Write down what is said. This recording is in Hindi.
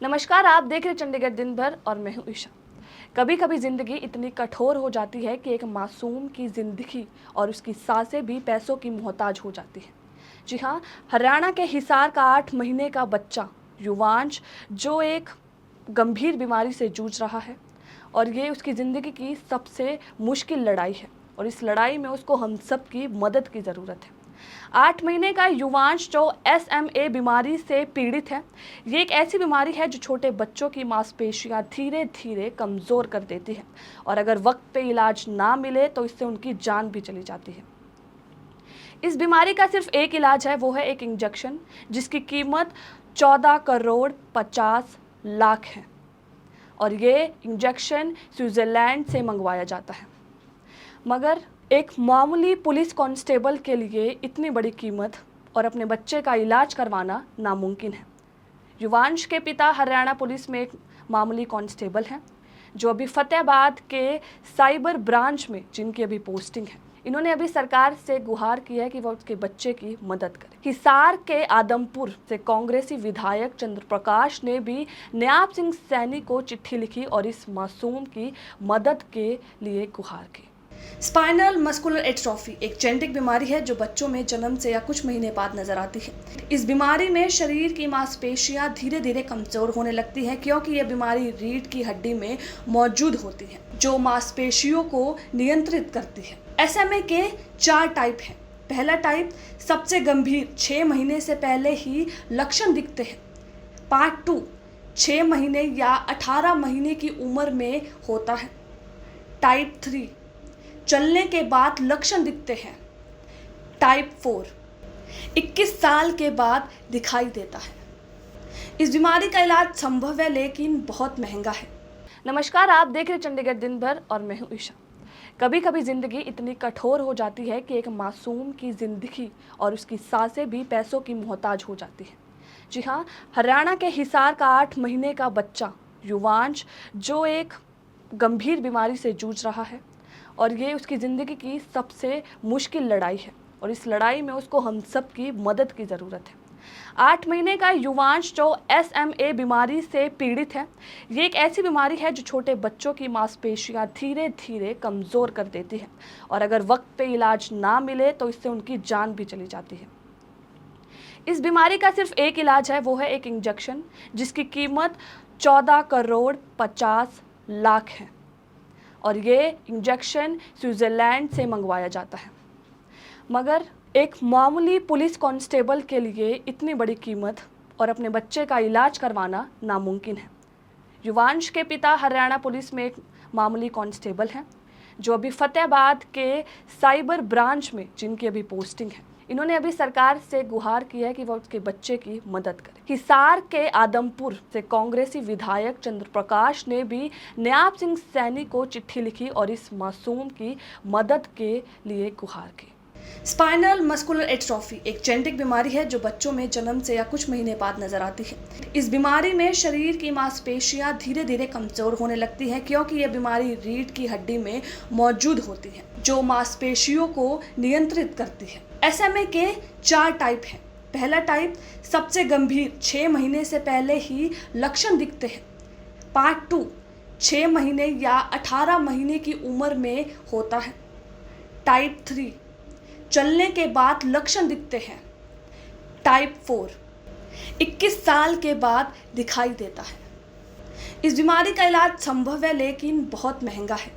नमस्कार, आप देख रहे चंडीगढ़ दिन भर और मैं हूं ईशा। कभी कभी जिंदगी इतनी कठोर हो जाती है कि एक मासूम की जिंदगी और उसकी सांसें भी पैसों की मोहताज हो जाती है। जी हाँ, हरियाणा के हिसार का 8 महीने का बच्चा युवांश जो एक गंभीर बीमारी से जूझ रहा है और ये उसकी ज़िंदगी की सबसे मुश्किल लड़ाई है और इस लड़ाई में उसको हम सब की मदद की ज़रूरत है। 8 महीने का युवांश जो SMA बीमारी से पीड़ित है। ये एक ऐसी बीमारी है जो छोटे बच्चों की मांसपेशियां धीरे धीरे कमज़ोर कर देती है और अगर वक्त पे इलाज ना मिले तो इससे उनकी जान भी चली जाती है। इस बीमारी का सिर्फ एक इलाज है, वो है एक इंजेक्शन जिसकी कीमत 14 करोड़ 50 लाख है और ये इंजेक्शन स्विट्ज़रलैंड से मंगवाया जाता है। मगर एक मामूली पुलिस कांस्टेबल के लिए इतनी बड़ी कीमत और अपने बच्चे का इलाज करवाना नामुमकिन है। युवांश के पिता हरियाणा पुलिस में एक मामूली कांस्टेबल हैं जो अभी फतेहाबाद के साइबर ब्रांच में जिनकी अभी पोस्टिंग है। इन्होंने अभी सरकार से गुहार की है कि वह उसके बच्चे की मदद करे। हिसार के आदमपुर से कांग्रेसी विधायक चंद्र प्रकाश ने भी न्याप सिंह सैनी को चिट्ठी लिखी और इस मासूम की मदद के लिए गुहार की। स्पाइनल मस्कुलर एट्रोफी एक जेनेटिक बीमारी है जो बच्चों में जन्म से या कुछ महीने बाद नजर आती है। इस बीमारी में शरीर की मांसपेशियां धीरे धीरे कमजोर होने लगती हैं क्योंकि यह बीमारी रीढ़ की हड्डी में मौजूद होती है जो मांसपेशियों को नियंत्रित करती है। SMA के 4 टाइप हैं। पहला टाइप सबसे गंभीर 6 महीने से पहले ही लक्षण दिखते हैं। पार्ट 2 6 महीने या 18 महीने की उम्र में होता है। टाइप 3 चलने के बाद लक्षण दिखते हैं। टाइप 4 21 साल के बाद दिखाई देता है। इस बीमारी का इलाज संभव है लेकिन बहुत महंगा है। नमस्कार, आप देख रहे चंडीगढ़ दिन भर और मैं हूं ईशा। कभी कभी ज़िंदगी इतनी कठोर हो जाती है कि एक मासूम की ज़िंदगी और उसकी सांसें भी पैसों की मोहताज हो जाती है। जी हाँ, हरियाणा के हिसार का 8 महीने का बच्चा युवांश जो एक गंभीर बीमारी से जूझ रहा है और ये उसकी ज़िंदगी की सबसे मुश्किल लड़ाई है और इस लड़ाई में उसको हम सब की मदद की ज़रूरत है। 8 महीने का युवांश जो SMA बीमारी से पीड़ित है। ये एक ऐसी बीमारी है जो छोटे बच्चों की मांसपेशियां धीरे धीरे कमज़ोर कर देती है और अगर वक्त पे इलाज ना मिले तो इससे उनकी जान भी चली जाती है। इस बीमारी का सिर्फ एक इलाज है, वो है एक इंजेक्शन जिसकी कीमत 14 करोड़ 50 लाख है और ये इंजेक्शन स्विट्ज़रलैंड से मंगवाया जाता है। मगर एक मामूली पुलिस कांस्टेबल के लिए इतनी बड़ी कीमत और अपने बच्चे का इलाज करवाना नामुमकिन है। युवांश के पिता हरियाणा पुलिस में एक मामूली कांस्टेबल हैं जो अभी फतेहाबाद के साइबर ब्रांच में जिनकी अभी पोस्टिंग है। इन्होंने अभी सरकार से गुहार की है कि वह उसके बच्चे की मदद करे। हिसार के आदमपुर से कांग्रेसी विधायक चंद्र प्रकाश ने भी न्याप सिंह सैनी को चिट्ठी लिखी और इस मासूम की मदद के लिए गुहार की। स्पाइनल मस्कुलर एट्रोफी एक जेनेटिक बीमारी है जो बच्चों में जन्म से या कुछ महीने बाद नजर आती है। इस बीमारी में शरीर की मांसपेशियां धीरे धीरे कमजोर होने लगती हैं क्योंकि यह बीमारी रीढ़ की हड्डी में मौजूद होती है जो मांसपेशियों को नियंत्रित करती है। SMA के 4 टाइप हैं। पहला टाइप सबसे गंभीर 6 महीने से पहले ही लक्षण दिखते हैं। पार्ट 2 6 महीने या 18 महीने की उम्र में होता है। टाइप 3 चलने के बाद लक्षण दिखते हैं। टाइप 4 21 साल के बाद दिखाई देता है। इस बीमारी का इलाज संभव है लेकिन बहुत महंगा है।